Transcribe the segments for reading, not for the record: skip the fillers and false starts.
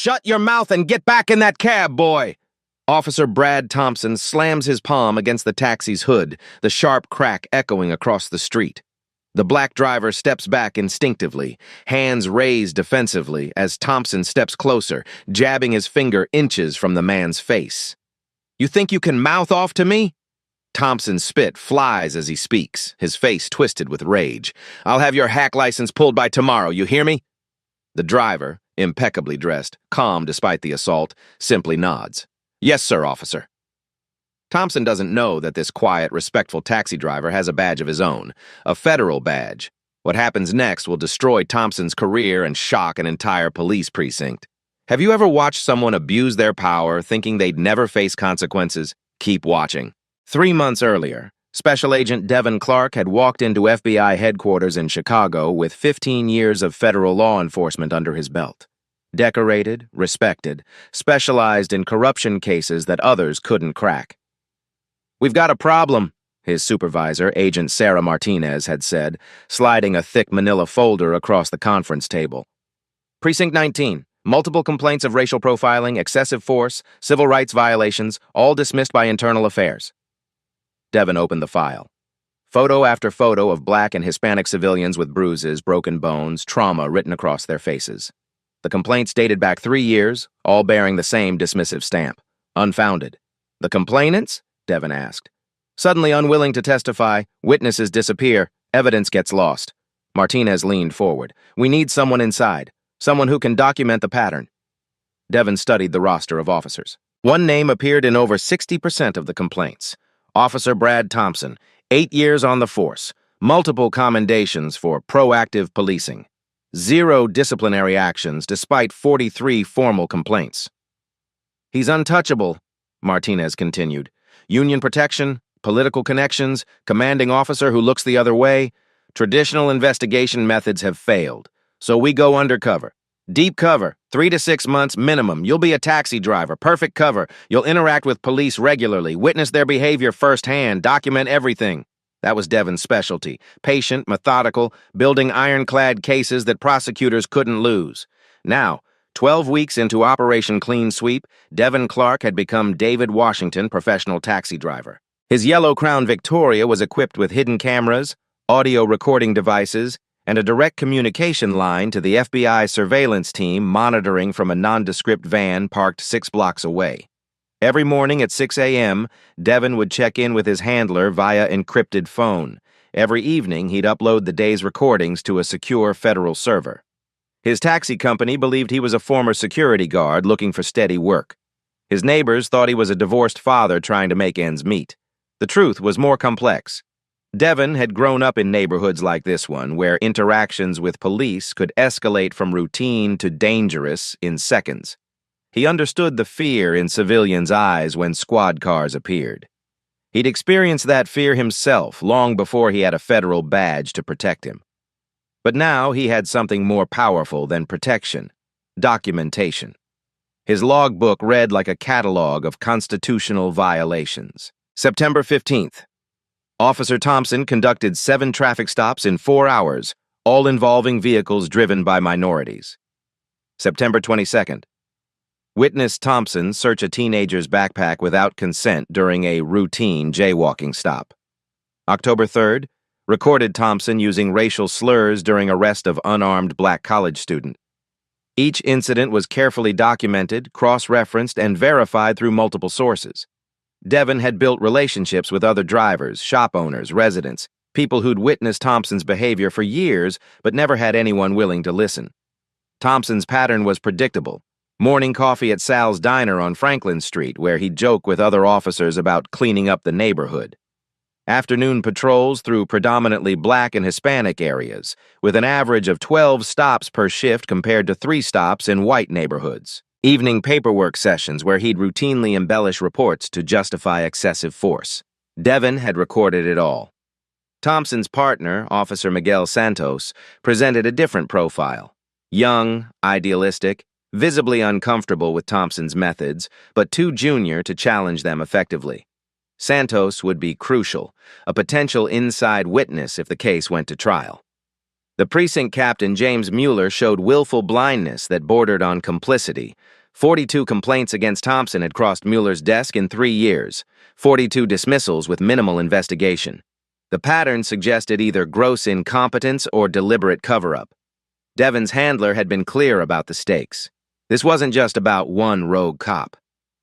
Shut your mouth and get back in that cab, boy! Officer Brad Thompson slams his palm against the taxi's hood, the sharp crack echoing across the street. The black driver steps back instinctively, hands raised defensively as Thompson steps closer, jabbing his finger inches from the man's face. "You think you can mouth off to me?" Thompson's spit flies as he speaks, his face twisted with rage. "I'll have your hack license pulled by tomorrow, you hear me?" The driver, impeccably dressed, calm despite the assault, simply nods. "Yes, sir, officer." Thompson doesn't know that this quiet, respectful taxi driver has a badge of his own, a federal badge. What happens next will destroy Thompson's career and shock an entire police precinct. Have you ever watched someone abuse their power, thinking they'd never face consequences? Keep watching. 3 months earlier, Special Agent Devin Clark had walked into FBI headquarters in Chicago with 15 years of federal law enforcement under his belt. Decorated, respected, specialized in corruption cases that others couldn't crack. "We've got a problem," his supervisor, Agent Sarah Martinez, had said, sliding a thick manila folder across the conference table. "Precinct 19, multiple complaints of racial profiling, excessive force, civil rights violations, all dismissed by internal affairs." Devin opened the file. Photo after photo of black and Hispanic civilians with bruises, broken bones, trauma written across their faces. The complaints dated back 3 years, all bearing the same dismissive stamp. Unfounded. "The complainants?" Devin asked. Suddenly unwilling to testify, witnesses disappear, evidence gets lost. Martinez leaned forward. "We need someone inside, someone who can document the pattern." Devin studied the roster of officers. One name appeared in over 60% of the complaints. Officer Brad Thompson, 8 years on the force, multiple commendations for proactive policing. 0 disciplinary actions despite 43 formal complaints. "He's untouchable," Martinez continued. "Union protection, political connections, commanding officer who looks the other way. Traditional investigation methods have failed, so we go undercover. Deep cover, 3 to 6 months minimum. You'll be a taxi driver, perfect cover. You'll interact with police regularly, witness their behavior firsthand, document everything." That was Devin's specialty. Patient, methodical, building ironclad cases that prosecutors couldn't lose. Now, 12 weeks into Operation Clean Sweep, Devin Clark had become David Washington, professional taxi driver. His yellow Crown Victoria was equipped with hidden cameras, audio recording devices, and a direct communication line to the FBI surveillance team monitoring from a nondescript van parked 6 blocks away. Every morning at 6 a.m., Devin would check in with his handler via encrypted phone. Every evening, he'd upload the day's recordings to a secure federal server. His taxi company believed he was a former security guard looking for steady work. His neighbors thought he was a divorced father trying to make ends meet. The truth was more complex. Devin had grown up in neighborhoods like this one, where interactions with police could escalate from routine to dangerous in seconds. He understood the fear in civilians' eyes when squad cars appeared. He'd experienced that fear himself long before he had a federal badge to protect him. But now he had something more powerful than protection: documentation. His logbook read like a catalog of constitutional violations. September 15th. Officer Thompson conducted 7 traffic stops in 4 hours, all involving vehicles driven by minorities. September 22nd. Witnessed Thompson search a teenager's backpack without consent during a routine jaywalking stop. October 3rd. Recorded Thompson using racial slurs during arrest of unarmed black college student. Each incident was carefully documented, cross-referenced, and verified through multiple sources. Devin had built relationships with other drivers, shop owners, residents, people who'd witnessed Thompson's behavior for years but never had anyone willing to listen. Thompson's pattern was predictable. Morning coffee at Sal's Diner on Franklin Street, where he'd joke with other officers about cleaning up the neighborhood. Afternoon patrols through predominantly black and Hispanic areas, with an average of 12 stops per shift compared to 3 stops in white neighborhoods. Evening paperwork sessions where he'd routinely embellish reports to justify excessive force. Devin had recorded it all. Thompson's partner, Officer Miguel Santos, presented a different profile. Young, idealistic, visibly uncomfortable with Thompson's methods, but too junior to challenge them effectively. Santos would be crucial, a potential inside witness if the case went to trial. The precinct captain, James Mueller, showed willful blindness that bordered on complicity. 42 complaints against Thompson had crossed Mueller's desk in 3 years, 42 dismissals with minimal investigation. The pattern suggested either gross incompetence or deliberate cover-up. Devon's handler had been clear about the stakes. This wasn't just about one rogue cop.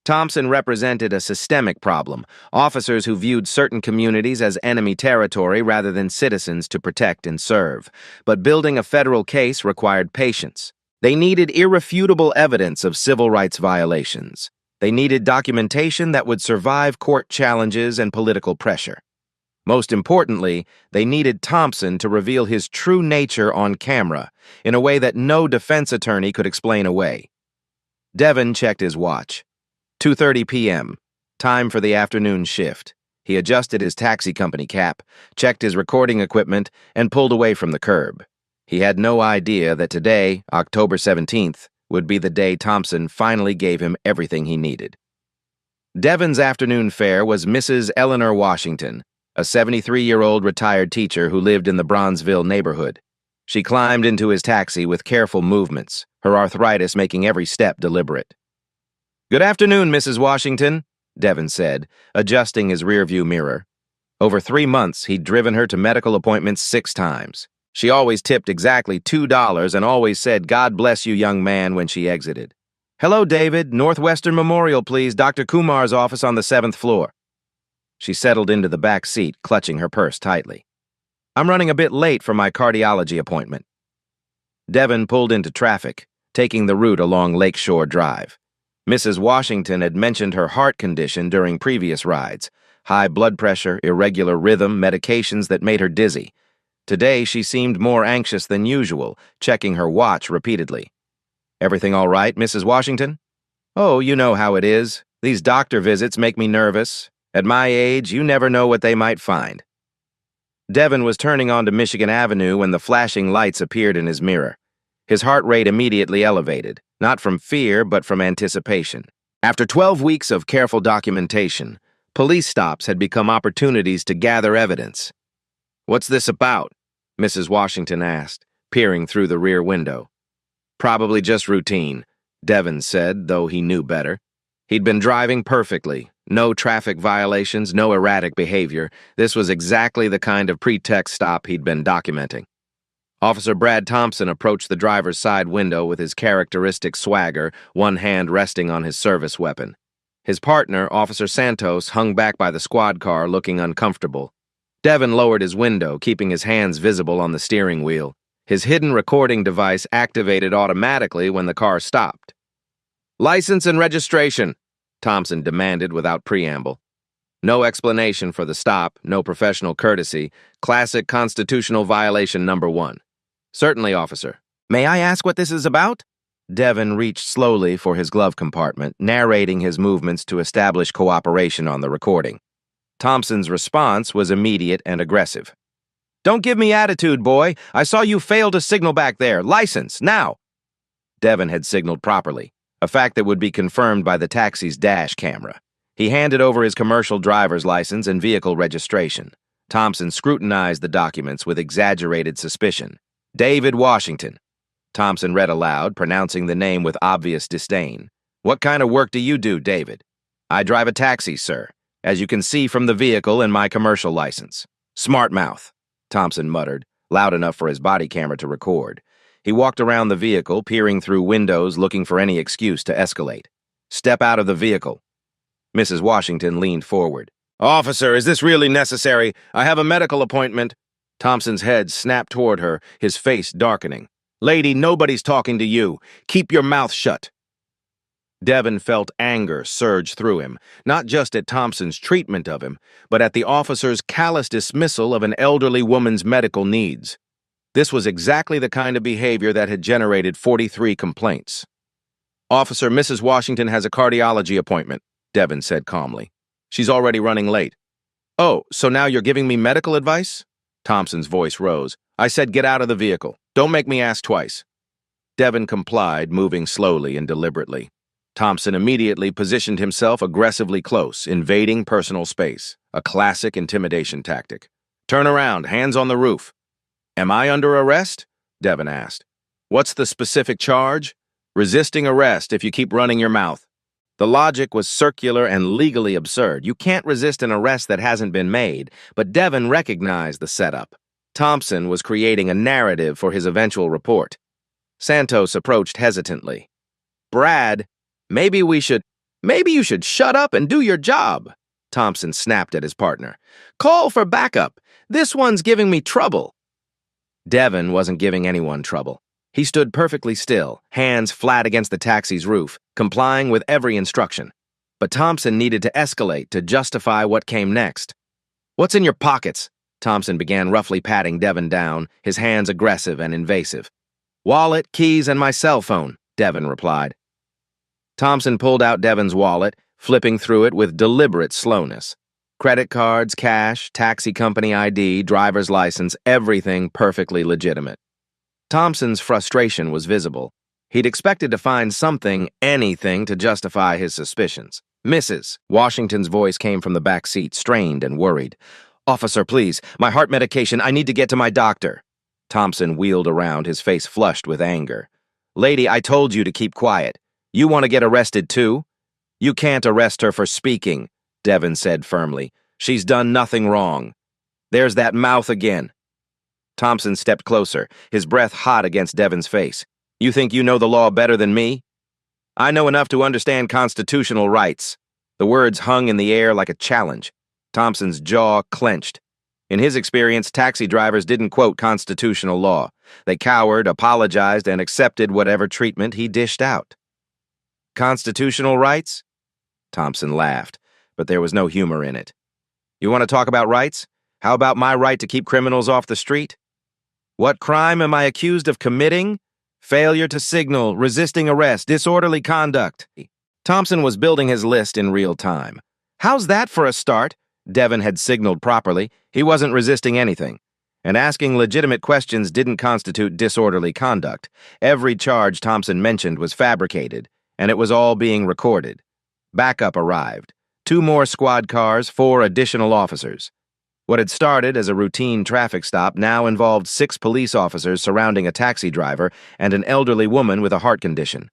Thompson represented a systemic problem, officers who viewed certain communities as enemy territory rather than citizens to protect and serve. But building a federal case required patience. They needed irrefutable evidence of civil rights violations. They needed documentation that would survive court challenges and political pressure. Most importantly, they needed Thompson to reveal his true nature on camera in a way that no defense attorney could explain away. Devon checked his watch. 2:30 p.m. Time for the afternoon shift. He adjusted his taxi company cap, checked his recording equipment, and pulled away from the curb. He had no idea that today, October 17th, would be the day Thompson finally gave him everything he needed. Devon's afternoon fare was Mrs. Eleanor Washington, a 73-year-old retired teacher who lived in the Bronzeville neighborhood. She climbed into his taxi with careful movements, her arthritis making every step deliberate. "Good afternoon, Mrs. Washington," Devon said, adjusting his rearview mirror. Over 3 months, he'd driven her to medical appointments 6 times. She always tipped exactly $2 and always said, "God bless you, young man," when she exited. "Hello, David. Northwestern Memorial, please. Dr. Kumar's office on the 7th floor." She settled into the back seat, clutching her purse tightly. "I'm running a bit late for my cardiology appointment." Devon pulled into traffic, taking the route along Lakeshore Drive. Mrs. Washington had mentioned her heart condition during previous rides: high blood pressure, irregular rhythm, medications that made her dizzy. Today, she seemed more anxious than usual, checking her watch repeatedly. "Everything all right, Mrs. Washington?" "Oh, you know how it is. These doctor visits make me nervous. At my age, you never know what they might find." Devon was turning onto Michigan Avenue when the flashing lights appeared in his mirror. His heart rate immediately elevated, not from fear, but from anticipation. After 12 weeks of careful documentation, police stops had become opportunities to gather evidence. "What's this about?" Mrs. Washington asked, peering through the rear window. "Probably just routine," Devon said, though he knew better. He'd been driving perfectly. No traffic violations, no erratic behavior. This was exactly the kind of pretext stop he'd been documenting. Officer Brad Thompson approached the driver's side window with his characteristic swagger, one hand resting on his service weapon. His partner, Officer Santos, hung back by the squad car, looking uncomfortable. Devon lowered his window, keeping his hands visible on the steering wheel. His hidden recording device activated automatically when the car stopped. "License and registration," Thompson demanded without preamble. No explanation for the stop, no professional courtesy. Classic constitutional violation number 1. "Certainly, officer." "May I ask what this is about?" Devon reached slowly for his glove compartment, narrating his movements to establish cooperation on the recording. Thompson's response was immediate and aggressive. "Don't give me attitude, boy. I saw you fail to signal back there. License, now." Devon had signaled properly, a fact that would be confirmed by the taxi's dash camera. He handed over his commercial driver's license and vehicle registration. Thompson scrutinized the documents with exaggerated suspicion. "David Washington." Thompson read aloud, pronouncing the name with obvious disdain. "What kind of work do you do, David?" "I drive a taxi, sir, as you can see from the vehicle and my commercial license." "Smart mouth," Thompson muttered, loud enough for his body camera to record. He walked around the vehicle, peering through windows, looking for any excuse to escalate. "Step out of the vehicle." Mrs. Washington leaned forward. "Officer, is this really necessary? I have a medical appointment." Thompson's head snapped toward her, his face darkening. "Lady, nobody's talking to you. Keep your mouth shut." Devon felt anger surge through him, not just at Thompson's treatment of him, but at the officer's callous dismissal of an elderly woman's medical needs. This was exactly the kind of behavior that had generated 43 complaints. "Officer, Mrs. Washington has a cardiology appointment," Devon said calmly. "She's already running late." "Oh, so now you're giving me medical advice?" Thompson's voice rose. "I said get out of the vehicle. Don't make me ask twice." Devon complied, moving slowly and deliberately. Thompson immediately positioned himself aggressively close, invading personal space, a classic intimidation tactic. "Turn around, hands on the roof." "Am I under arrest?" Devin asked. What's the specific charge? Resisting arrest if you keep running your mouth. The logic was circular and legally absurd. You can't resist an arrest that hasn't been made, but Devin recognized the setup. Thompson was creating a narrative for his eventual report. Santos approached hesitantly. Brad, maybe you should shut up and do your job. Thompson snapped at his partner. Call for backup. This one's giving me trouble. Devin wasn't giving anyone trouble. He stood perfectly still, hands flat against the taxi's roof, complying with every instruction. But Thompson needed to escalate to justify what came next. What's in your pockets? Thompson began roughly patting Devin down, his hands aggressive and invasive. Wallet, keys, and my cell phone, Devin replied. Thompson pulled out Devin's wallet, flipping through it with deliberate slowness. Credit cards, cash, taxi company ID, driver's license, everything perfectly legitimate. Thompson's frustration was visible. He'd expected to find something, anything, to justify his suspicions. Mrs. Washington's voice came from the back seat, strained and worried. Officer, please, my heart medication, I need to get to my doctor. Thompson wheeled around, his face flushed with anger. Lady, I told you to keep quiet. You want to get arrested too? You can't arrest her for speaking, Devin said firmly. She's done nothing wrong. There's that mouth again. Thompson stepped closer, his breath hot against Devin's face. You think you know the law better than me? I know enough to understand constitutional rights. The words hung in the air like a challenge. Thompson's jaw clenched. In his experience, taxi drivers didn't quote constitutional law. They cowered, apologized, and accepted whatever treatment he dished out. Constitutional rights? Thompson laughed, but there was no humor in it. You want to talk about rights? How about my right to keep criminals off the street? What crime am I accused of committing? Failure to signal, resisting arrest, disorderly conduct. Thompson was building his list in real time. How's that for a start? Devin had signaled properly. He wasn't resisting anything. And asking legitimate questions didn't constitute disorderly conduct. Every charge Thompson mentioned was fabricated, and it was all being recorded. Backup arrived. 2 more squad cars, 4 additional officers. What had started as a routine traffic stop now involved 6 police officers surrounding a taxi driver and an elderly woman with a heart condition.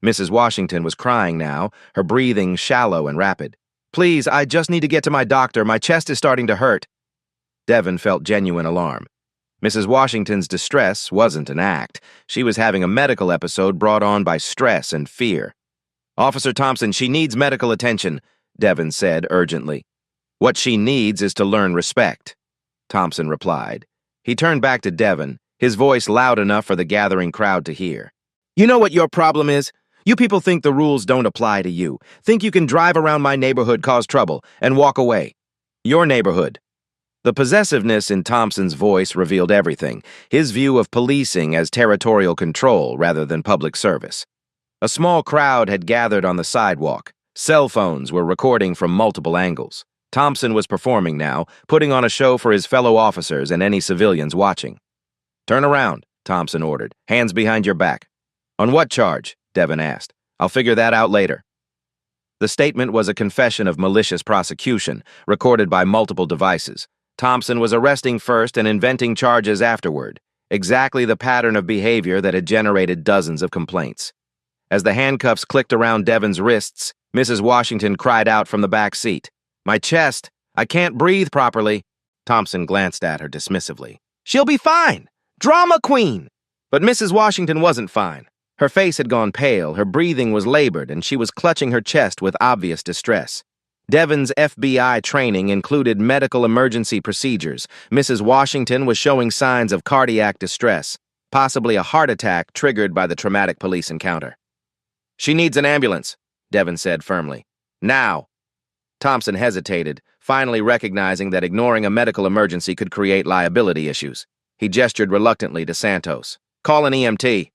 Mrs. Washington was crying now, her breathing shallow and rapid. Please, I just need to get to my doctor. My chest is starting to hurt. Devin felt genuine alarm. Mrs. Washington's distress wasn't an act. She was having a medical episode brought on by stress and fear. Officer Thompson, she needs medical attention, Devin said urgently. What she needs is to learn respect, Thompson replied. He turned back to Devin, his voice loud enough for the gathering crowd to hear. You know what your problem is? You people think the rules don't apply to you. Think you can drive around my neighborhood, cause trouble, and walk away. Your neighborhood. The possessiveness in Thompson's voice revealed everything, his view of policing as territorial control rather than public service. A small crowd had gathered on the sidewalk. Cell phones were recording from multiple angles. Thompson was performing now, putting on a show for his fellow officers and any civilians watching. Turn around, Thompson ordered. Hands behind your back. On what charge? Devin asked. I'll figure that out later. The statement was a confession of malicious prosecution, recorded by multiple devices. Thompson was arresting first and inventing charges afterward, exactly the pattern of behavior that had generated dozens of complaints. As the handcuffs clicked around Devin's wrists, Mrs. Washington cried out from the back seat. My chest! I can't breathe properly. Thompson glanced at her dismissively. She'll be fine! Drama queen! But Mrs. Washington wasn't fine. Her face had gone pale, her breathing was labored, and she was clutching her chest with obvious distress. Devin's FBI training included medical emergency procedures. Mrs. Washington was showing signs of cardiac distress, possibly a heart attack triggered by the traumatic police encounter. She needs an ambulance, Devin said firmly. Now! Thompson hesitated, finally recognizing that ignoring a medical emergency could create liability issues. He gestured reluctantly to Santos. Call an EMT.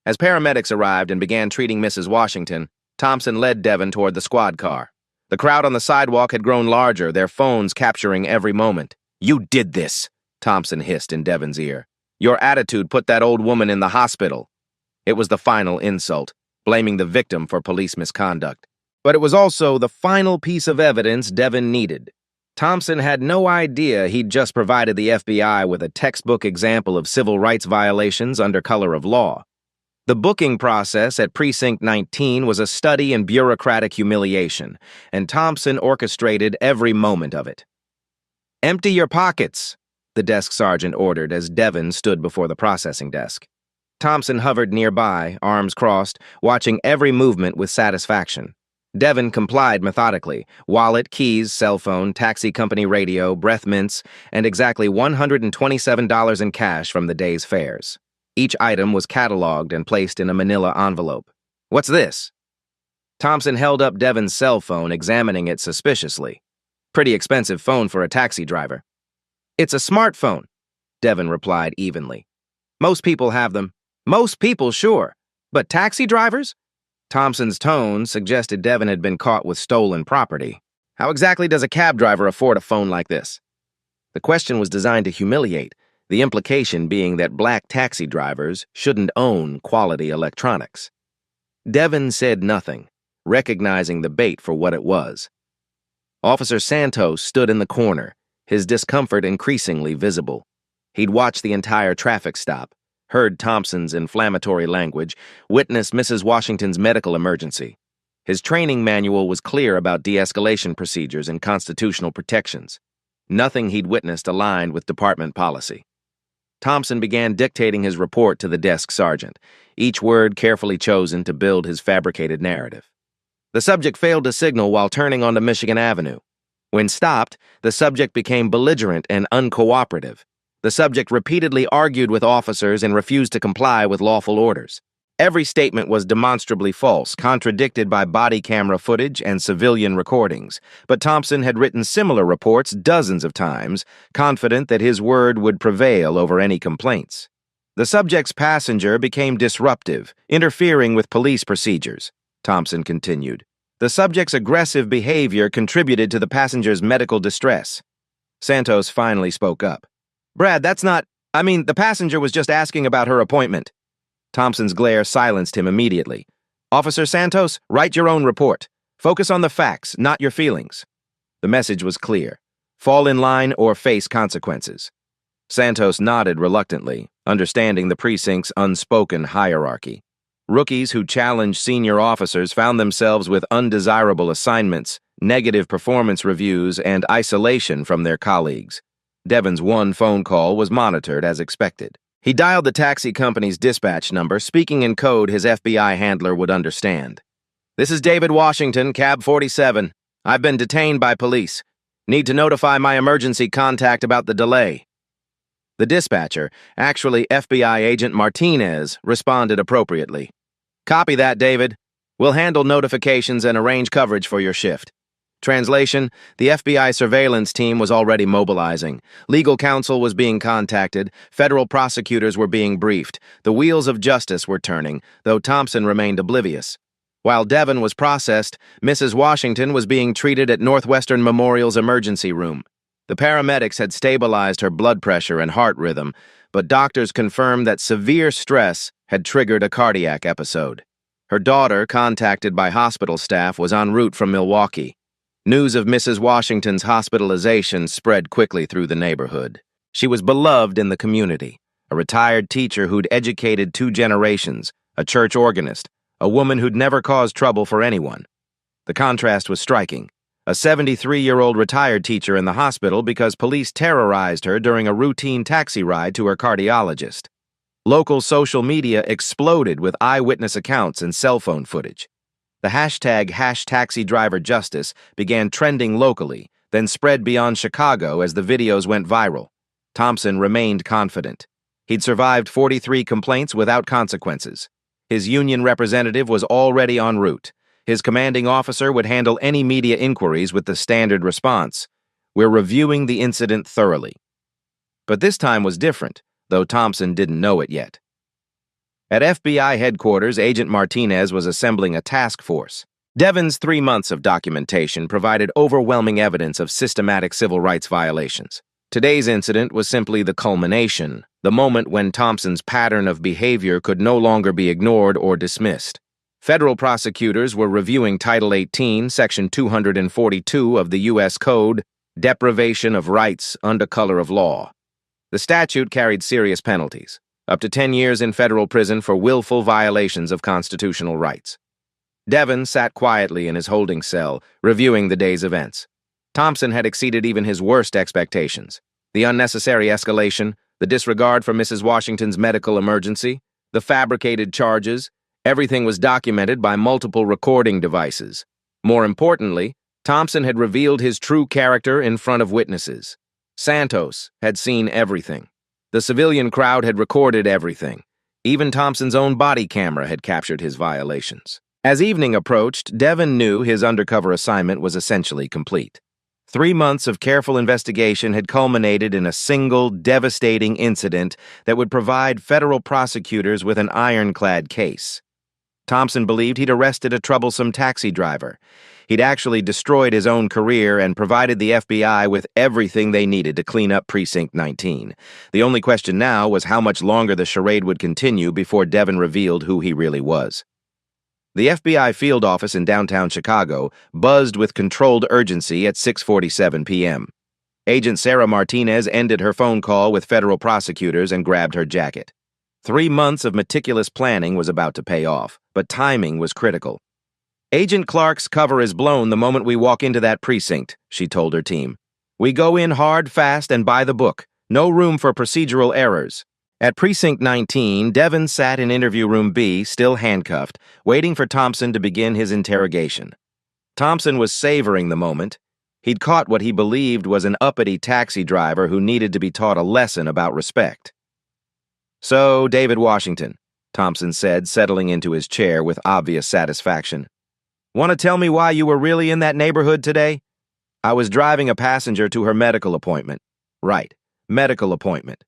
As paramedics arrived and began treating Mrs. Washington, Thompson led Devin toward the squad car. The crowd on the sidewalk had grown larger, their phones capturing every moment. You did this, Thompson hissed in Devin's ear. Your attitude put that old woman in the hospital. It was the final insult, blaming the victim for police misconduct. But it was also the final piece of evidence Devin needed. Thompson had no idea he'd just provided the FBI with a textbook example of civil rights violations under color of law. The booking process at Precinct 19 was a study in bureaucratic humiliation, and Thompson orchestrated every moment of it. "Empty your pockets," the desk sergeant ordered as Devon stood before the processing desk. Thompson hovered nearby, arms crossed, watching every movement with satisfaction. Devon complied methodically: wallet, keys, cell phone, taxi company radio, breath mints, and exactly $127 in cash from the day's fares. Each item was cataloged and placed in a manila envelope. "What's this?" Thompson held up Devon's cell phone, examining it suspiciously. "Pretty expensive phone for a taxi driver." "It's a smartphone," Devon replied evenly. "Most people have them." "Most people, sure. But taxi drivers?" Thompson's tone suggested Devon had been caught with stolen property. "How exactly does a cab driver afford a phone like this?" The question was designed to humiliate, the implication being that black taxi drivers shouldn't own quality electronics. Devon said nothing, recognizing the bait for what it was. Officer Santos stood in the corner, his discomfort increasingly visible. He'd watched the entire traffic stop, heard Thompson's inflammatory language, witnessed Mrs. Washington's medical emergency. His training manual was clear about de-escalation procedures and constitutional protections. Nothing he'd witnessed aligned with department policy. Thompson began dictating his report to the desk sergeant, each word carefully chosen to build his fabricated narrative. The subject failed to signal while turning onto Michigan Avenue. When stopped, the subject became belligerent and uncooperative. The subject repeatedly argued with officers and refused to comply with lawful orders. Every statement was demonstrably false, contradicted by body camera footage and civilian recordings, but Thompson had written similar reports dozens of times, confident that his word would prevail over any complaints. The subject's passenger became disruptive, interfering with police procedures, Thompson continued. The subject's aggressive behavior contributed to the passenger's medical distress. Santos finally spoke up. "Brad, the passenger was just asking about her appointment." Thompson's glare silenced him immediately. "Officer Santos, write your own report. Focus on the facts, not your feelings." The message was clear. Fall in line or face consequences. Santos nodded reluctantly, understanding the precinct's unspoken hierarchy. Rookies who challenged senior officers found themselves with undesirable assignments, negative performance reviews, and isolation from their colleagues. Devon's one phone call was monitored as expected. He dialed the taxi company's dispatch number, speaking in code his FBI handler would understand. "This is David Washington, cab 47. I've been detained by police. Need to notify my emergency contact about the delay." The dispatcher, actually FBI agent Martinez, responded appropriately. "Copy that, David. We'll handle notifications and arrange coverage for your shift." Translation: the FBI surveillance team was already mobilizing. Legal counsel was being contacted. Federal prosecutors were being briefed. The wheels of justice were turning, though Thompson remained oblivious. While Devon was processed, Mrs. Washington was being treated at Northwestern Memorial's emergency room. The paramedics had stabilized her blood pressure and heart rhythm, but doctors confirmed that severe stress had triggered a cardiac episode. Her daughter, contacted by hospital staff, was en route from Milwaukee. News of Mrs. Washington's hospitalization spread quickly through the neighborhood. She was beloved in the community, a retired teacher who'd educated 2 generations, a church organist, a woman who'd never caused trouble for anyone. The contrast was striking. A 73-year-old retired teacher in the hospital because police terrorized her during a routine taxi ride to her cardiologist. Local social media exploded with eyewitness accounts and cell phone footage. The hashtag #TaxiDriverJustice began trending locally, then spread beyond Chicago as the videos went viral. Thompson remained confident. He'd survived 43 complaints without consequences. His union representative was already en route. His commanding officer would handle any media inquiries with the standard response: "We're reviewing the incident thoroughly." But this time was different, though Thompson didn't know it yet. At FBI headquarters, Agent Martinez was assembling a task force. Devon's 3 months of documentation provided overwhelming evidence of systematic civil rights violations. Today's incident was simply the culmination, the moment when Thompson's pattern of behavior could no longer be ignored or dismissed. Federal prosecutors were reviewing Title 18, Section 242 of the U.S. Code, deprivation of rights under color of law. The statute carried serious penalties, up to 10 years in federal prison for willful violations of constitutional rights. Devon sat quietly in his holding cell, reviewing the day's events. Thompson had exceeded even his worst expectations. The unnecessary escalation, the disregard for Mrs. Washington's medical emergency, the fabricated charges, everything was documented by multiple recording devices. More importantly, Thompson had revealed his true character in front of witnesses. Santos had seen everything. The civilian crowd had recorded everything. Even Thompson's own body camera had captured his violations. As evening approached, Devon knew his undercover assignment was essentially complete. 3 months of careful investigation had culminated in a single, devastating incident that would provide federal prosecutors with an ironclad case. Thompson believed he'd arrested a troublesome taxi driver. He'd actually destroyed his own career and provided the FBI with everything they needed to clean up Precinct 19. The only question now was how much longer the charade would continue before Devon revealed who he really was. The FBI field office in downtown Chicago buzzed with controlled urgency at 6:47 p.m. Agent Sarah Martinez ended her phone call with federal prosecutors and grabbed her jacket. 3 months of meticulous planning was about to pay off, but timing was critical. Agent Clark's cover is blown the moment we walk into that precinct, she told her team. We go in hard, fast, and by the book. No room for procedural errors. At Precinct 19, Devon sat in interview room B, still handcuffed, waiting for Thompson to begin his interrogation. Thompson was savoring the moment. He'd caught what he believed was an uppity taxi driver who needed to be taught a lesson about respect. So, David Washington, Thompson said, settling into his chair with obvious satisfaction. Want to tell me why you were really in that neighborhood today? I was driving a passenger to her medical appointment. Right, medical appointment.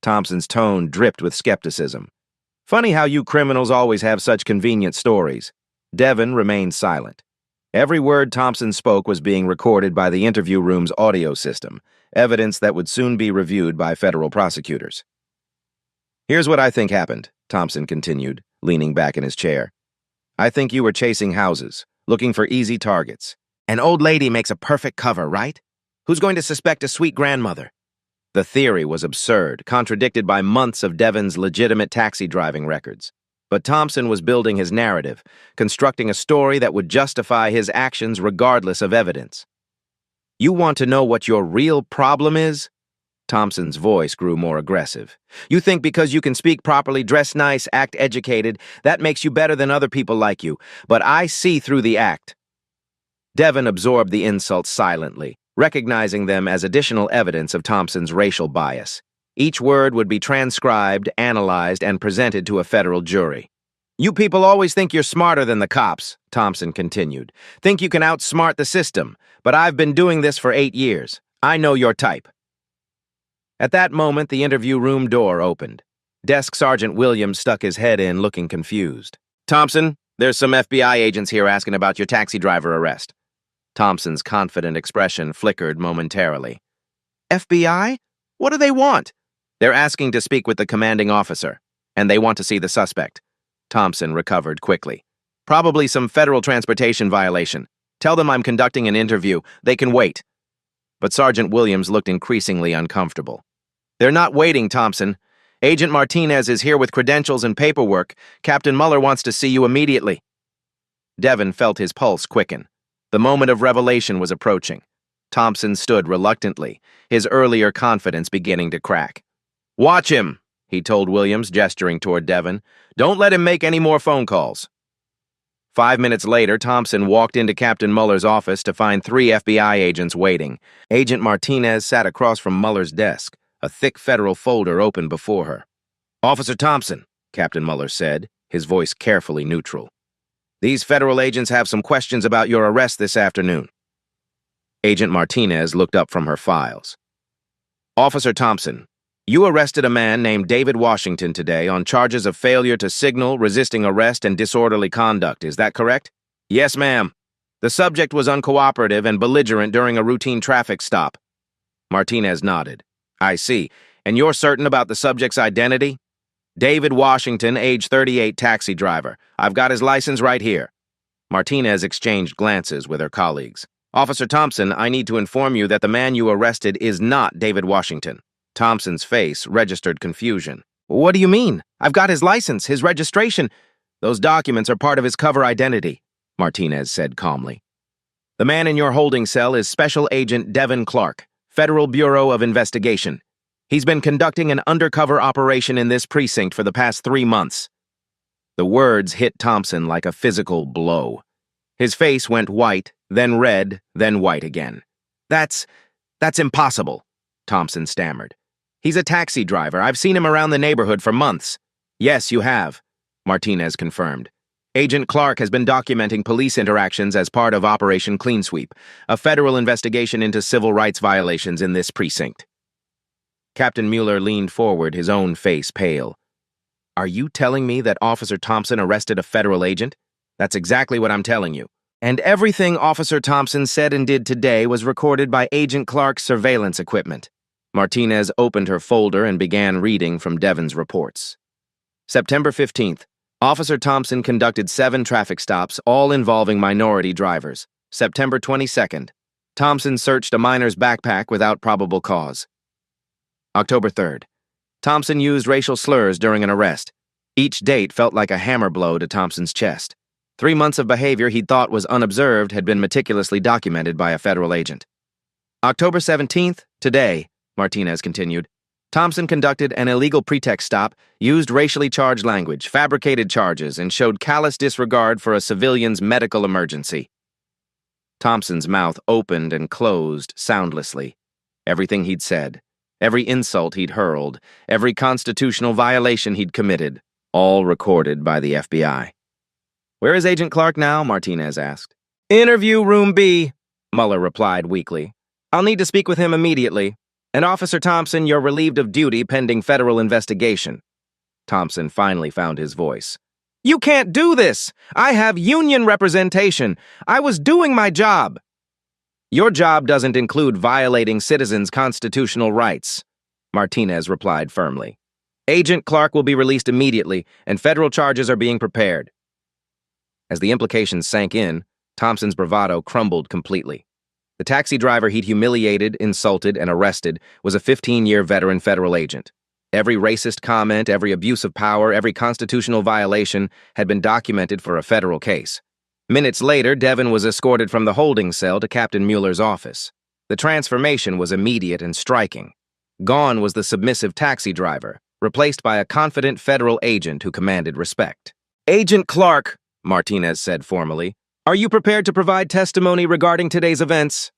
Thompson's tone dripped with skepticism. Funny how you criminals always have such convenient stories. Devon remained silent. Every word Thompson spoke was being recorded by the interview room's audio system, evidence that would soon be reviewed by federal prosecutors. Here's what I think happened, Thompson continued, leaning back in his chair. I think you were chasing houses, looking for easy targets. An old lady makes a perfect cover, right? Who's going to suspect a sweet grandmother? The theory was absurd, contradicted by months of Devon's legitimate taxi driving records. But Thompson was building his narrative, constructing a story that would justify his actions regardless of evidence. You want to know what your real problem is? Thompson's voice grew more aggressive. You think because you can speak properly, dress nice, act educated, that makes you better than other people like you. But I see through the act. Devon absorbed the insults silently, recognizing them as additional evidence of Thompson's racial bias. Each word would be transcribed, analyzed, and presented to a federal jury. You people always think you're smarter than the cops, Thompson continued. Think you can outsmart the system, but I've been doing this for 8 years. I know your type. At that moment, the interview room door opened. Desk Sergeant Williams stuck his head in, looking confused. Thompson, there's some FBI agents here asking about your taxi driver arrest. Thompson's confident expression flickered momentarily. FBI? What do they want? They're asking to speak with the commanding officer, and they want to see the suspect. Thompson recovered quickly. Probably some federal transportation violation. Tell them I'm conducting an interview. They can wait. But Sergeant Williams looked increasingly uncomfortable. They're not waiting, Thompson. Agent Martinez is here with credentials and paperwork. Captain Muller wants to see you immediately. Devon felt his pulse quicken. The moment of revelation was approaching. Thompson stood reluctantly, his earlier confidence beginning to crack. Watch him, he told Williams, gesturing toward Devon. Don't let him make any more phone calls. 5 minutes later, Thompson walked into Captain Muller's office to find 3 FBI agents waiting. Agent Martinez sat across from Muller's desk, a thick federal folder open before her. Officer Thompson, Captain Muller said, his voice carefully neutral. These federal agents have some questions about your arrest this afternoon. Agent Martinez looked up from her files. Officer Thompson, you arrested a man named David Washington today on charges of failure to signal, resisting arrest, and disorderly conduct. Is that correct? Yes, ma'am. The subject was uncooperative and belligerent during a routine traffic stop. Martinez nodded. I see. And you're certain about the subject's identity? David Washington, age 38, taxi driver. I've got his license right here. Martinez exchanged glances with her colleagues. Officer Thompson, I need to inform you that the man you arrested is not David Washington. Thompson's face registered confusion. What do you mean? I've got his license, his registration. Those documents are part of his cover identity, Martinez said calmly. The man in your holding cell is Special Agent Devin Clark, Federal Bureau of Investigation. He's been conducting an undercover operation in this precinct for the past 3 months. The words hit Thompson like a physical blow. His face went white, then red, then white again. That's impossible, Thompson stammered. He's a taxi driver. I've seen him around the neighborhood for months. Yes, you have, Martinez confirmed. Agent Clark has been documenting police interactions as part of Operation Clean Sweep, a federal investigation into civil rights violations in this precinct. Captain Mueller leaned forward, his own face pale. Are you telling me that Officer Thompson arrested a federal agent? That's exactly what I'm telling you. And everything Officer Thompson said and did today was recorded by Agent Clark's surveillance equipment. Martinez opened her folder and began reading from Devin's reports. September 15th, Officer Thompson conducted 7 traffic stops, all involving minority drivers. September 22nd, Thompson searched a minor's backpack without probable cause. October 3rd, Thompson used racial slurs during an arrest. Each date felt like a hammer blow to Thompson's chest. 3 months of behavior he'd thought was unobserved had been meticulously documented by a federal agent. October 17th, today, Martinez continued, Thompson conducted an illegal pretext stop, used racially charged language, fabricated charges, and showed callous disregard for a civilian's medical emergency. Thompson's mouth opened and closed soundlessly. Everything he'd said, every insult he'd hurled, every constitutional violation he'd committed, all recorded by the FBI. Where is Agent Clark now? Martinez asked. Interview room B, Mueller replied weakly. I'll need to speak with him immediately. And Officer Thompson, you're relieved of duty pending federal investigation. Thompson finally found his voice. You can't do this! I have union representation. I was doing my job. Your job doesn't include violating citizens' constitutional rights, Martinez replied firmly. Agent Clark will be released immediately, and federal charges are being prepared. As the implications sank in, Thompson's bravado crumbled completely. The taxi driver he'd humiliated, insulted, and arrested was a 15-year veteran federal agent. Every racist comment, every abuse of power, every constitutional violation had been documented for a federal case. Minutes later, Devin was escorted from the holding cell to Captain Mueller's office. The transformation was immediate and striking. Gone was the submissive taxi driver, replaced by a confident federal agent who commanded respect. Agent Clark, Martinez said formally, are you prepared to provide testimony regarding today's events?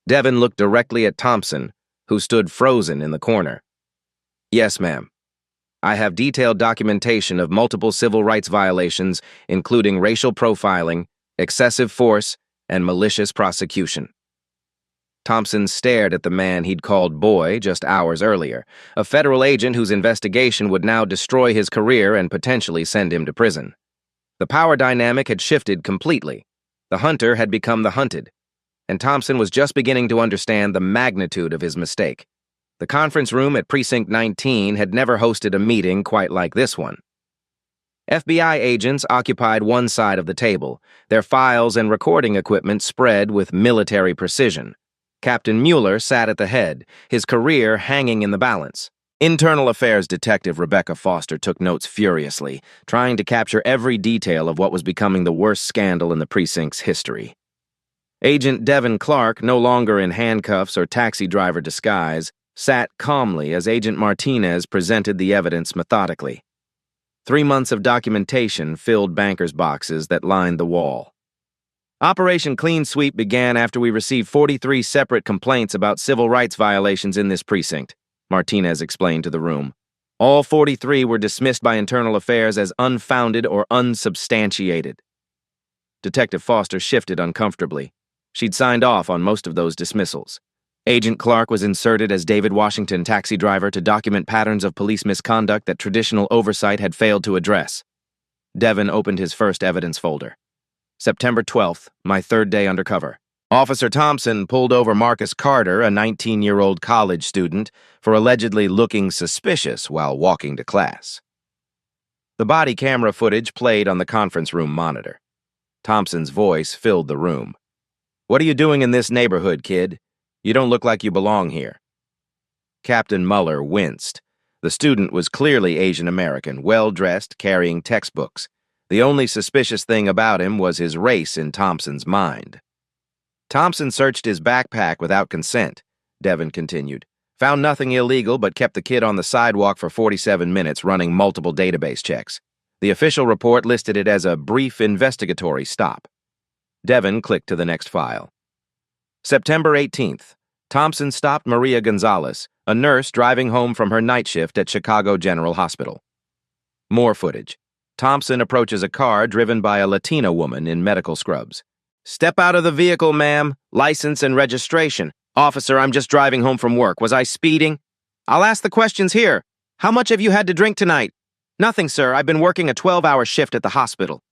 Devin looked directly at Thompson, who stood frozen in the corner. Yes, ma'am. I have detailed documentation of multiple civil rights violations, including racial profiling, excessive force, and malicious prosecution. Thompson stared at the man he'd called boy just hours earlier, a federal agent whose investigation would now destroy his career and potentially send him to prison. The power dynamic had shifted completely. The hunter had become the hunted, and Thompson was just beginning to understand the magnitude of his mistake. The conference room at Precinct 19 had never hosted a meeting quite like this one. FBI agents occupied one side of the table, their files and recording equipment spread with military precision. Captain Mueller sat at the head, his career hanging in the balance. Internal Affairs Detective Rebecca Foster took notes furiously, trying to capture every detail of what was becoming the worst scandal in the precinct's history. Agent Devin Clark, no longer in handcuffs or taxi driver disguise, sat calmly as Agent Martinez presented the evidence methodically. 3 months of documentation filled bankers' boxes that lined the wall. Operation Clean Sweep began after we received 43 separate complaints about civil rights violations in this precinct, Martinez explained to the room. All 43 were dismissed by Internal Affairs as unfounded or unsubstantiated. Detective Foster shifted uncomfortably. She'd signed off on most of those dismissals. Agent Clark was inserted as David Washington taxi driver to document patterns of police misconduct that traditional oversight had failed to address. Devin opened his first evidence folder. September 12th, my 3rd day undercover. Officer Thompson pulled over Marcus Carter, a 19-year-old college student, for allegedly looking suspicious while walking to class. The body camera footage played on the conference room monitor. Thompson's voice filled the room. What are you doing in this neighborhood, kid? You don't look like you belong here. Captain Muller winced. The student was clearly Asian American, well-dressed, carrying textbooks. The only suspicious thing about him was his race in Thompson's mind. Thompson searched his backpack without consent, Devon continued. Found nothing illegal but kept the kid on the sidewalk for 47 minutes running multiple database checks. The official report listed it as a brief investigatory stop. Devon clicked to the next file. September 18th. Thompson stopped Maria Gonzalez, a nurse driving home from her night shift at Chicago General Hospital. More footage. Thompson approaches a car driven by a Latina woman in medical scrubs. Step out of the vehicle, ma'am. License and registration. Officer, I'm just driving home from work. Was I speeding? I'll ask the questions here. How much have you had to drink tonight? Nothing, sir. I've been working a 12-hour shift at the hospital.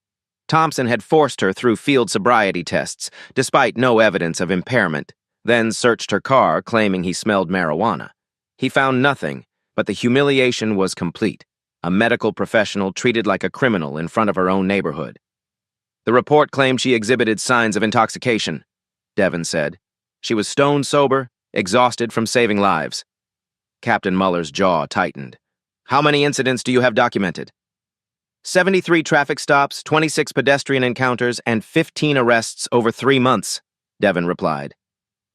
Thompson had forced her through field sobriety tests, despite no evidence of impairment, then searched her car, claiming he smelled marijuana. He found nothing, but the humiliation was complete. A medical professional treated like a criminal in front of her own neighborhood. The report claimed she exhibited signs of intoxication, Devon said. She was stone sober, exhausted from saving lives. Captain Muller's jaw tightened. How many incidents do you have documented? 73 traffic stops, 26 pedestrian encounters, and 15 arrests over 3 months, Devon replied.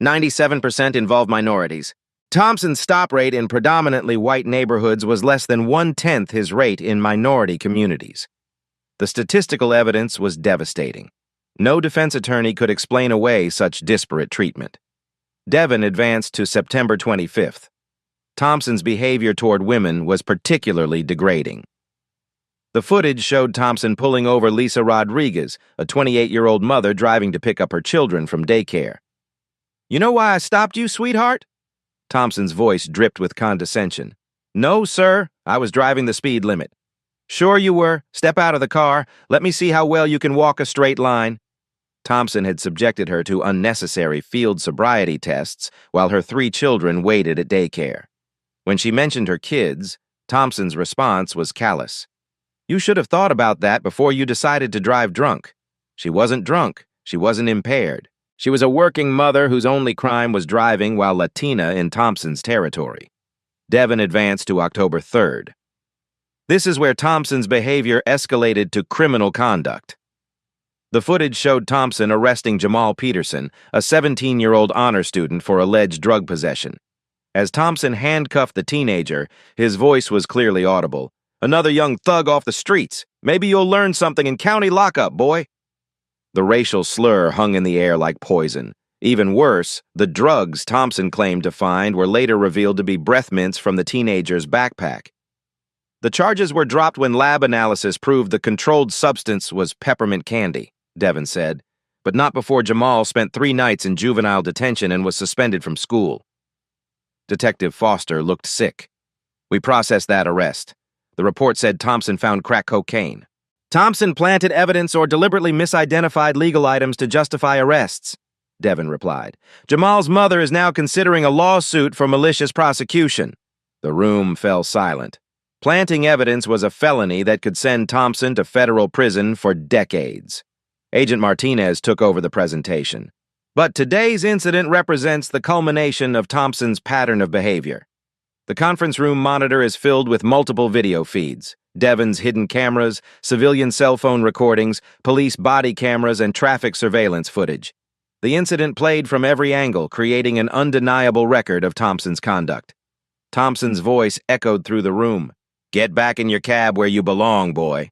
97% involved minorities. Thompson's stop rate in predominantly white neighborhoods was less than 1/10 his rate in minority communities. The statistical evidence was devastating. No defense attorney could explain away such disparate treatment. Devon advanced to September 25th. Thompson's behavior toward women was particularly degrading. The footage showed Thompson pulling over Lisa Rodriguez, a 28-year-old mother driving to pick up her children from daycare. You know why I stopped you, sweetheart? Thompson's voice dripped with condescension. No, sir. I was driving the speed limit. Sure you were. Step out of the car. Let me see how well you can walk a straight line. Thompson had subjected her to unnecessary field sobriety tests while her 3 children waited at daycare. When she mentioned her kids, Thompson's response was callous. You should have thought about that before you decided to drive drunk. She wasn't drunk. She wasn't impaired. She was a working mother whose only crime was driving while Latina in Thompson's territory. Devon advanced to October 3rd. This is where Thompson's behavior escalated to criminal conduct. The footage showed Thompson arresting Jamal Peterson, a 17-year-old honor student, for alleged drug possession. As Thompson handcuffed the teenager, his voice was clearly audible. Another young thug off the streets. Maybe you'll learn something in county lockup, boy. The racial slur hung in the air like poison. Even worse, the drugs Thompson claimed to find were later revealed to be breath mints from the teenager's backpack. The charges were dropped when lab analysis proved the controlled substance was peppermint candy, Devon said, but not before Jamal spent 3 nights in juvenile detention and was suspended from school. Detective Foster looked sick. We processed that arrest. The report said Thompson found crack cocaine. Thompson planted evidence or deliberately misidentified legal items to justify arrests, Devon replied. Jamal's mother is now considering a lawsuit for malicious prosecution. The room fell silent. Planting evidence was a felony that could send Thompson to federal prison for decades. Agent Martinez took over the presentation. But today's incident represents the culmination of Thompson's pattern of behavior. The conference room monitor is filled with multiple video feeds. Devon's hidden cameras, civilian cell phone recordings, police body cameras, and traffic surveillance footage. The incident played from every angle, creating an undeniable record of Thompson's conduct. Thompson's voice echoed through the room. Get back in your cab where you belong, boy.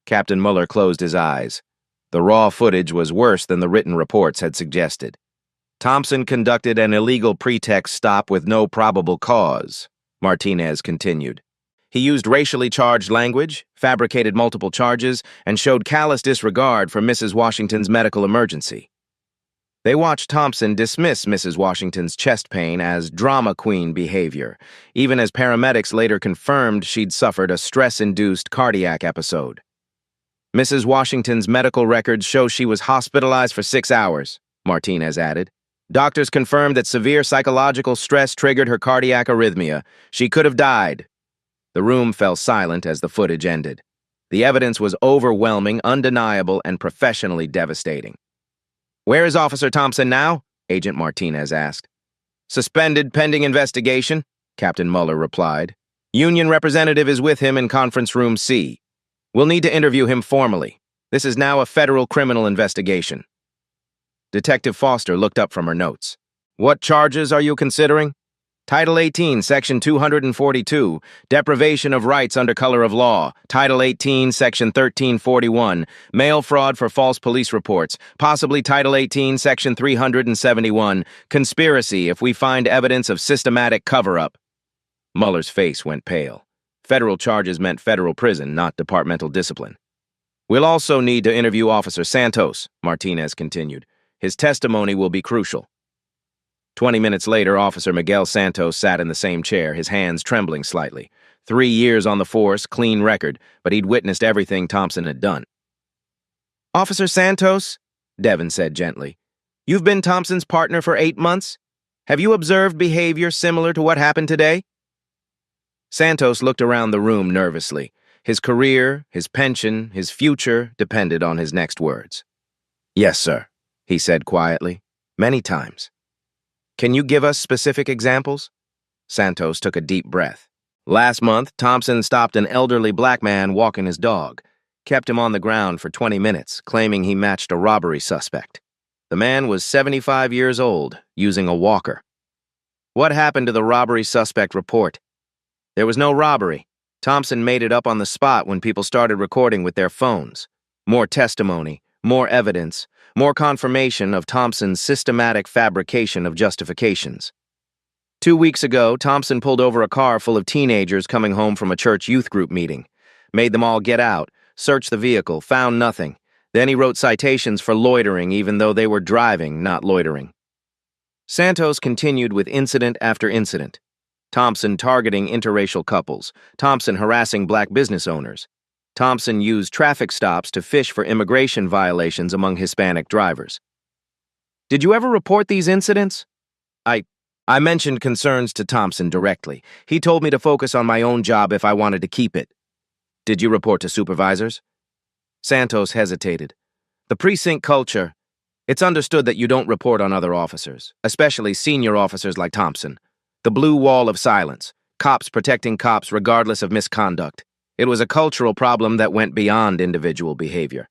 Captain Muller closed his eyes. The raw footage was worse than the written reports had suggested. Thompson conducted an illegal pretext stop with no probable cause, Martinez continued. He used racially charged language, fabricated multiple charges, and showed callous disregard for Mrs. Washington's medical emergency. They watched Thompson dismiss Mrs. Washington's chest pain as drama queen behavior, even as paramedics later confirmed she'd suffered a stress-induced cardiac episode. Mrs. Washington's medical records show she was hospitalized for 6 hours, Martinez added. Doctors confirmed that severe psychological stress triggered her cardiac arrhythmia. She could have died. The room fell silent as the footage ended. The evidence was overwhelming, undeniable, and professionally devastating. Where is Officer Thompson now? Agent Martinez asked. Suspended pending investigation, Captain Mueller replied. Union representative is with him in conference room C. We'll need to interview him formally. This is now a federal criminal investigation. Detective Foster looked up from her notes. What charges are you considering? Title 18, Section 242, Deprivation of Rights under color of law. Title 18, Section 1341, Mail fraud for false police reports. Possibly Title 18, Section 371, Conspiracy if we find evidence of systematic cover-up. Mueller's face went pale. Federal charges meant federal prison, not departmental discipline. We'll also need to interview Officer Santos, Martinez continued. His testimony will be crucial. 20 minutes later, Officer Miguel Santos sat in the same chair, his hands trembling slightly. 3 years on the force, clean record, but he'd witnessed everything Thompson had done. Officer Santos, Devin said gently, you've been Thompson's partner for 8 months. Have you observed behavior similar to what happened today? Santos looked around the room nervously. His career, his pension, his future depended on his next words. Yes, sir, he said quietly. Many times. Can you give us specific examples? Santos took a deep breath. Last month, Thompson stopped an elderly black man walking his dog, kept him on the ground for 20 minutes, claiming he matched a robbery suspect. The man was 75 years old, using a walker. What happened to the robbery suspect report? There was no robbery. Thompson made it up on the spot when people started recording with their phones. More testimony, more evidence, more confirmation of Thompson's systematic fabrication of justifications. 2 weeks ago, Thompson pulled over a car full of teenagers coming home from a church youth group meeting. Made them all get out, searched the vehicle, found nothing. Then he wrote citations for loitering even though they were driving, not loitering. Santos continued with incident after incident. Thompson targeting interracial couples. Thompson harassing black business owners. Thompson used traffic stops to fish for immigration violations among Hispanic drivers. Did you ever report these incidents? I mentioned concerns to Thompson directly. He told me to focus on my own job if I wanted to keep it. Did you report to supervisors? Santos hesitated. The precinct culture. It's understood that you don't report on other officers, especially senior officers like Thompson. The blue wall of silence. Cops protecting cops regardless of misconduct. It was a cultural problem that went beyond individual behavior.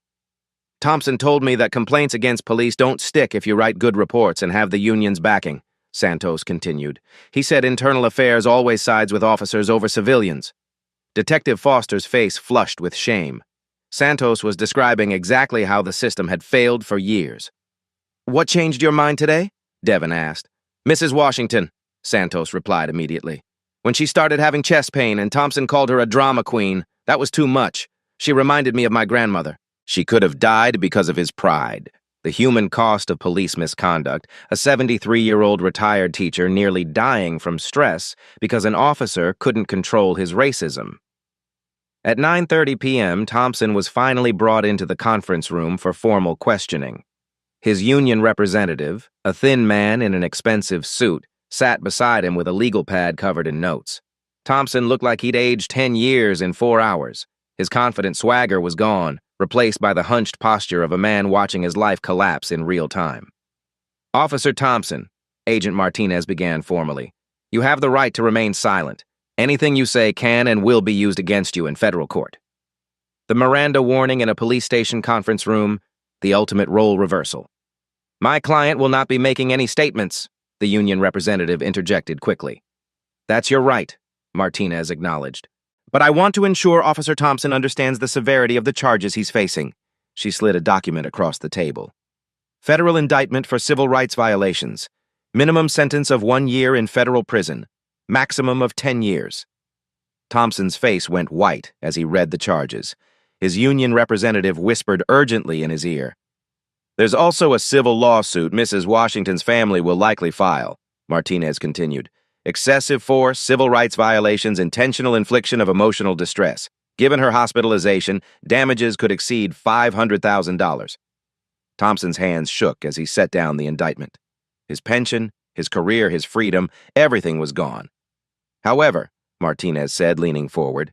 Thompson told me that complaints against police don't stick if you write good reports and have the union's backing, Santos continued. He said internal affairs always sides with officers over civilians. Detective Foster's face flushed with shame. Santos was describing exactly how the system had failed for years. What changed your mind today? Devin asked. Mrs. Washington, Santos replied immediately. When she started having chest pain and Thompson called her a drama queen, that was too much. She reminded me of my grandmother. She could have died because of his pride. The human cost of police misconduct, a 73-year-old retired teacher nearly dying from stress because an officer couldn't control his racism. At 9:30 p.m., Thompson was finally brought into the conference room for formal questioning. His union representative, a thin man in an expensive suit, sat beside him with a legal pad covered in notes. Thompson looked like he'd aged 10 years in 4 hours. His confident swagger was gone, replaced by the hunched posture of a man watching his life collapse in real time. Officer Thompson, Agent Martinez began formally, you have the right to remain silent. Anything you say can and will be used against you in federal court. The Miranda warning in a police station conference room, the ultimate role reversal. My client will not be making any statements, the union representative interjected quickly. That's your right, Martinez acknowledged. But I want to ensure Officer Thompson understands the severity of the charges he's facing. She slid a document across the table. Federal indictment for civil rights violations. Minimum sentence of 1 year in federal prison. Maximum of 10 years. Thompson's face went white as he read the charges. His union representative whispered urgently in his ear. There's also a civil lawsuit Mrs. Washington's family will likely file, Martinez continued. Excessive force, civil rights violations, intentional infliction of emotional distress. Given her hospitalization, damages could exceed $500,000. Thompson's hands shook as he set down the indictment. His pension, his career, his freedom, everything was gone. However, Martinez said, leaning forward,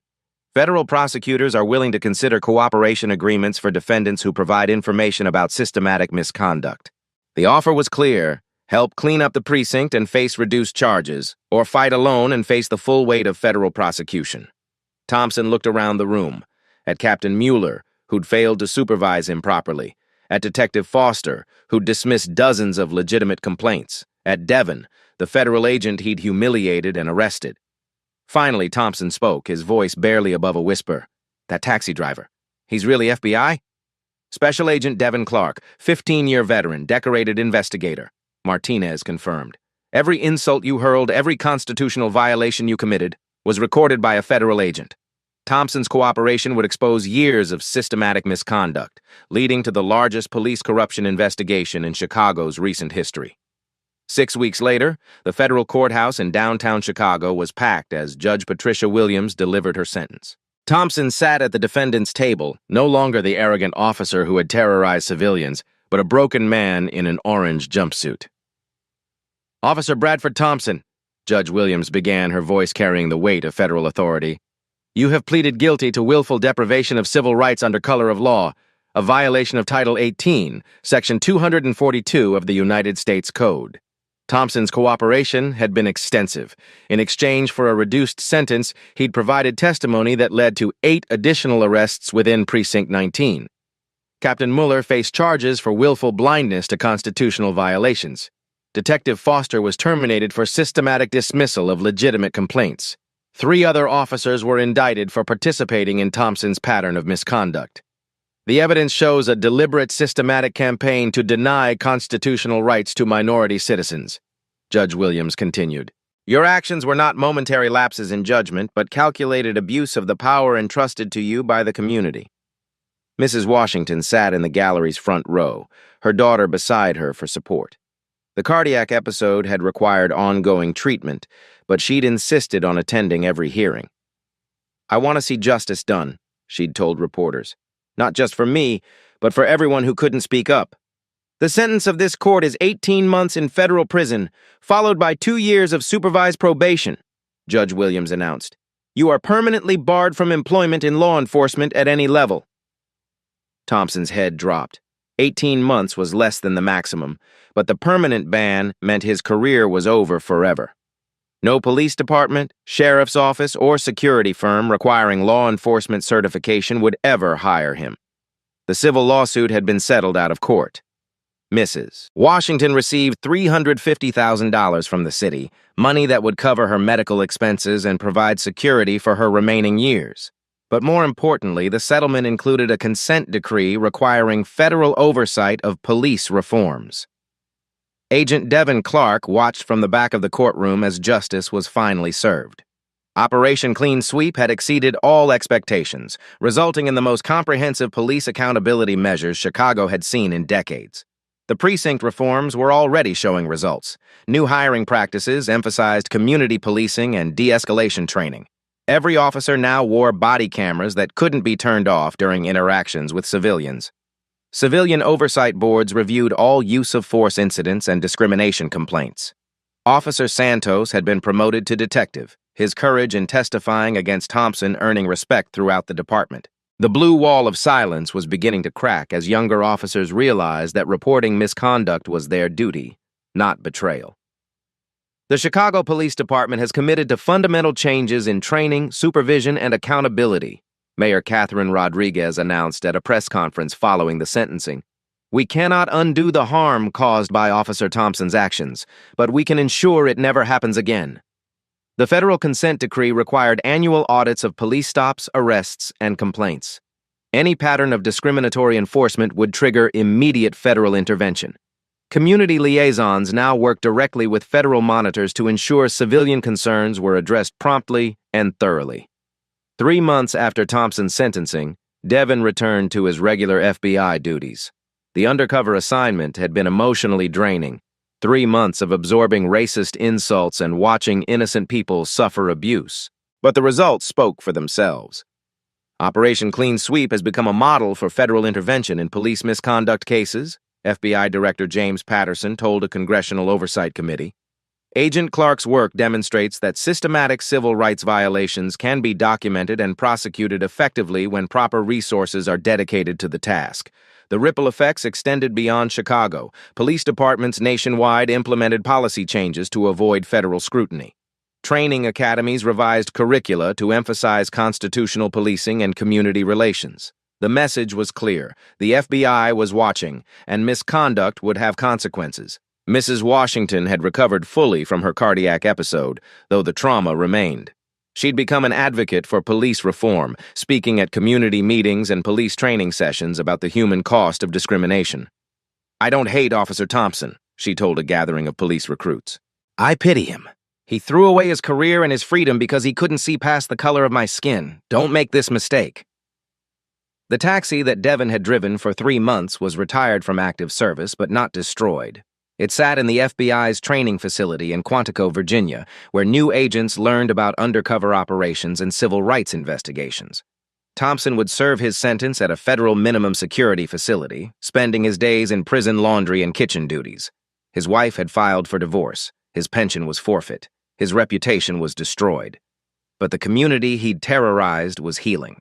federal prosecutors are willing to consider cooperation agreements for defendants who provide information about systematic misconduct. The offer was clear: help clean up the precinct and face reduced charges, or fight alone and face the full weight of federal prosecution. Thompson looked around the room, at Captain Mueller, who'd failed to supervise him properly, at Detective Foster, who'd dismissed dozens of legitimate complaints, at Devon, the federal agent he'd humiliated and arrested. Finally, Thompson spoke, his voice barely above a whisper. "That taxi driver. He's really FBI?" "Special Agent Devon Clark, 15-year veteran, decorated investigator," Martinez confirmed. "Every insult you hurled, every constitutional violation you committed, was recorded by a federal agent. Thompson's cooperation would expose years of systematic misconduct, leading to the largest police corruption investigation in Chicago's recent history." 6 weeks later, the federal courthouse in downtown Chicago was packed as Judge Patricia Williams delivered her sentence. Thompson sat at the defendant's table, no longer the arrogant officer who had terrorized civilians, but a broken man in an orange jumpsuit. "Officer Bradford Thompson," Judge Williams began, her voice carrying the weight of federal authority, "you have pleaded guilty to willful deprivation of civil rights under color of law, a violation of Title 18, Section 242 of the United States Code. Thompson's cooperation had been extensive. In exchange for a reduced sentence, he'd provided testimony that led to 8 additional arrests within Precinct 19. Captain Mueller faced charges for willful blindness to constitutional violations. Detective Foster was terminated for systematic dismissal of legitimate complaints. 3 other officers were indicted for participating in Thompson's pattern of misconduct. The evidence shows a deliberate, systematic campaign to deny constitutional rights to minority citizens," Judge Williams continued. "Your actions were not momentary lapses in judgment, but calculated abuse of the power entrusted to you by the community." Mrs. Washington sat in the gallery's front row, her daughter beside her for support. The cardiac episode had required ongoing treatment, but she'd insisted on attending every hearing. "I want to see justice done," she'd told reporters. "Not just for me, but for everyone who couldn't speak up. The sentence of this court is 18 months in federal prison, followed by 2 years of supervised probation," Judge Williams announced. "You are permanently barred from employment in law enforcement at any level." Thompson's head dropped. 18 months was less than the maximum, but the permanent ban meant his career was over forever. No police department, sheriff's office, or security firm requiring law enforcement certification would ever hire him. The civil lawsuit had been settled out of court. Mrs. Washington received $350,000 from the city, money that would cover her medical expenses and provide security for her remaining years. But more importantly, the settlement included a consent decree requiring federal oversight of police reforms. Agent Devon Clark watched from the back of the courtroom as justice was finally served. Operation Clean Sweep had exceeded all expectations, resulting in the most comprehensive police accountability measures Chicago had seen in decades. The precinct reforms were already showing results. New hiring practices emphasized community policing and de-escalation training. Every officer now wore body cameras that couldn't be turned off during interactions with civilians. Civilian oversight boards reviewed all use-of-force incidents and discrimination complaints. Officer Santos had been promoted to detective, his courage in testifying against Thompson earning respect throughout the department. The blue wall of silence was beginning to crack as younger officers realized that reporting misconduct was their duty, not betrayal. The Chicago Police Department has committed to fundamental changes in training, supervision, and accountability, Mayor Catherine Rodriguez announced at a press conference following the sentencing. "We cannot undo the harm caused by Officer Thompson's actions, but we can ensure it never happens again." The federal consent decree required annual audits of police stops, arrests, and complaints. Any pattern of discriminatory enforcement would trigger immediate federal intervention. Community liaisons now work directly with federal monitors to ensure civilian concerns were addressed promptly and thoroughly. 3 months after Thompson's sentencing, Devon returned to his regular FBI duties. The undercover assignment had been emotionally draining. 3 months of absorbing racist insults and watching innocent people suffer abuse. But the results spoke for themselves. Operation Clean Sweep has become a model for federal intervention in police misconduct cases, FBI Director James Patterson told a Congressional Oversight Committee. Agent Clark's work demonstrates that systematic civil rights violations can be documented and prosecuted effectively when proper resources are dedicated to the task. The ripple effects extended beyond Chicago. Police departments nationwide implemented policy changes to avoid federal scrutiny. Training academies revised curricula to emphasize constitutional policing and community relations. The message was clear. The FBI was watching, and misconduct would have consequences. Mrs. Washington had recovered fully from her cardiac episode, though the trauma remained. She'd become an advocate for police reform, speaking at community meetings and police training sessions about the human cost of discrimination. "I don't hate Officer Thompson," she told a gathering of police recruits. "I pity him. He threw away his career and his freedom because he couldn't see past the color of my skin. Don't make this mistake." The taxi that Devin had driven for 3 months was retired from active service but not destroyed. It sat in the FBI's training facility in Quantico, Virginia, where new agents learned about undercover operations and civil rights investigations. Thompson would serve his sentence at a federal minimum security facility, spending his days in prison laundry and kitchen duties. His wife had filed for divorce. His pension was forfeit. His reputation was destroyed. But the community he'd terrorized was healing.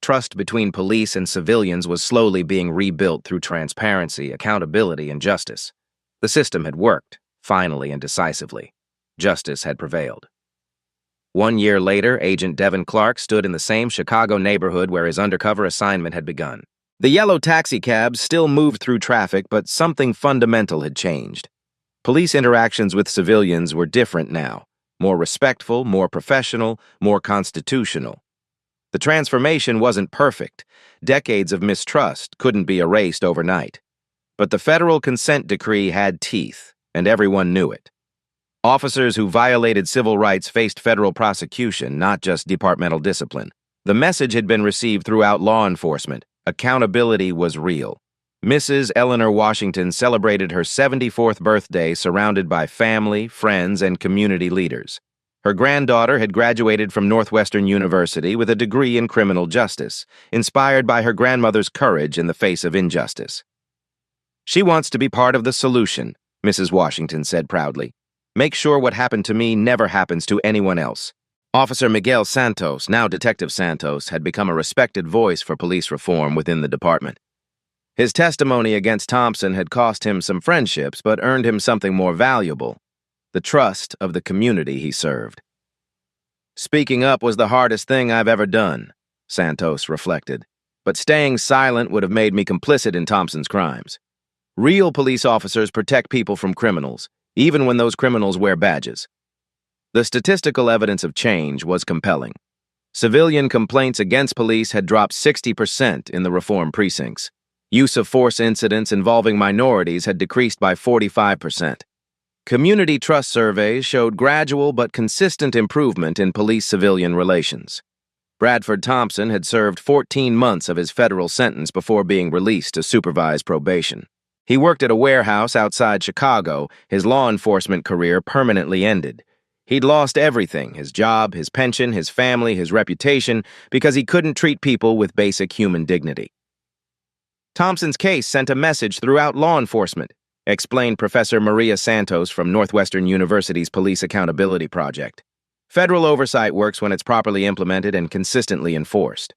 Trust between police and civilians was slowly being rebuilt through transparency, accountability, and justice. The system had worked, finally and decisively. Justice had prevailed. 1 year later, Agent Devin Clark stood in the same Chicago neighborhood where his undercover assignment had begun. The yellow taxicab still moved through traffic, but something fundamental had changed. Police interactions with civilians were different now, more respectful, more professional, more constitutional. The transformation wasn't perfect. Decades of mistrust couldn't be erased overnight. But the federal consent decree had teeth, and everyone knew it. Officers who violated civil rights faced federal prosecution, not just departmental discipline. The message had been received throughout law enforcement. Accountability was real. Mrs. Eleanor Washington celebrated her 74th birthday surrounded by family, friends, and community leaders. Her granddaughter had graduated from Northwestern University with a degree in criminal justice, inspired by her grandmother's courage in the face of injustice. "She wants to be part of the solution," Mrs. Washington said proudly. "Make sure what happened to me never happens to anyone else." Officer Miguel Santos, now Detective Santos, had become a respected voice for police reform within the department. His testimony against Thompson had cost him some friendships, but earned him something more valuable: the trust of the community he served. "Speaking up was the hardest thing I've ever done," Santos reflected. "But staying silent would have made me complicit in Thompson's crimes. Real police officers protect people from criminals, even when those criminals wear badges." The statistical evidence of change was compelling. Civilian complaints against police had dropped 60% in the reform precincts. Use of force incidents involving minorities had decreased by 45%. Community trust surveys showed gradual but consistent improvement in police-civilian relations. Bradford Thompson had served 14 months of his federal sentence before being released to supervise probation. He worked at a warehouse outside Chicago. His law enforcement career permanently ended. He'd lost everything: his job, his pension, his family, his reputation, because he couldn't treat people with basic human dignity. Thompson's case sent a message throughout law enforcement, explained Professor Maria Santos from Northwestern University's Police Accountability Project. Federal oversight works when it's properly implemented and consistently enforced.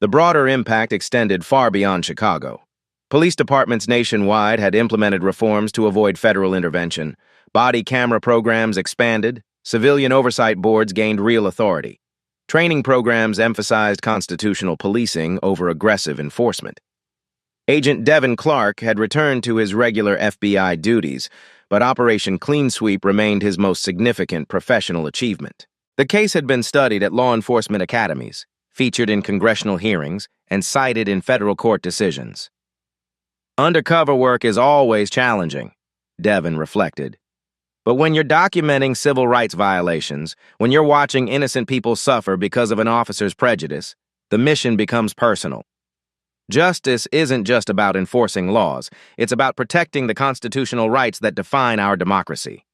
The broader impact extended far beyond Chicago. Police departments nationwide had implemented reforms to avoid federal intervention. Body camera programs expanded. Civilian oversight boards gained real authority. Training programs emphasized constitutional policing over aggressive enforcement. Agent Devin Clark had returned to his regular FBI duties, but Operation Clean Sweep remained his most significant professional achievement. The case had been studied at law enforcement academies, featured in congressional hearings, and cited in federal court decisions. Undercover work is always challenging, Devin reflected. But when you're documenting civil rights violations, when you're watching innocent people suffer because of an officer's prejudice, the mission becomes personal. Justice isn't just about enforcing laws, it's about protecting the constitutional rights that define our democracy.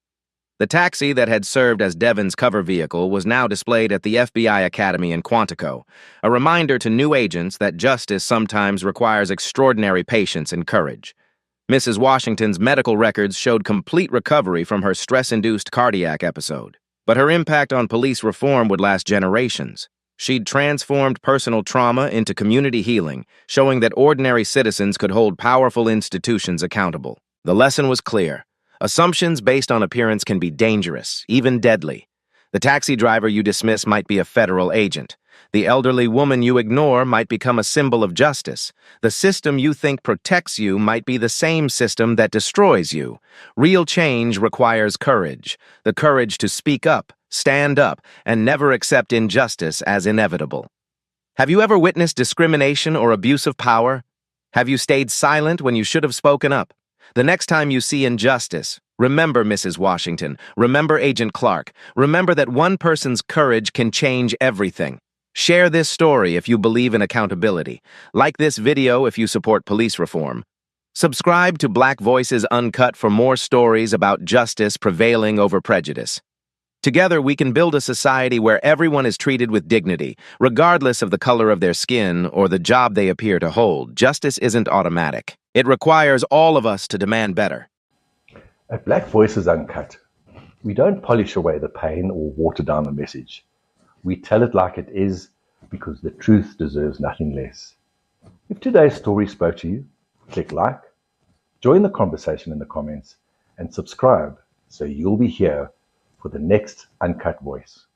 The taxi that had served as Devin's cover vehicle was now displayed at the FBI Academy in Quantico, a reminder to new agents that justice sometimes requires extraordinary patience and courage. Mrs. Washington's medical records showed complete recovery from her stress-induced cardiac episode, but her impact on police reform would last generations. She'd transformed personal trauma into community healing, showing that ordinary citizens could hold powerful institutions accountable. The lesson was clear. Assumptions based on appearance can be dangerous, even deadly. The taxi driver you dismiss might be a federal agent. The elderly woman you ignore might become a symbol of justice. The system you think protects you might be the same system that destroys you. Real change requires courage, the courage to speak up, stand up, and never accept injustice as inevitable. Have you ever witnessed discrimination or abuse of power? Have you stayed silent when you should have spoken up? The next time you see injustice, remember Mrs. Washington, remember Agent Clark, remember that one person's courage can change everything. Share this story if you believe in accountability. Like this video if you support police reform. Subscribe to Black Voices Uncut for more stories about justice prevailing over prejudice. Together, we can build a society where everyone is treated with dignity, regardless of the color of their skin or the job they appear to hold. Justice isn't automatic. It requires all of us to demand better. At Black Voices Uncut, we don't polish away the pain or water down the message. We tell it like it is because the truth deserves nothing less. If today's story spoke to you, click like, join the conversation in the comments, and subscribe so you'll be here for the next Uncut Voice.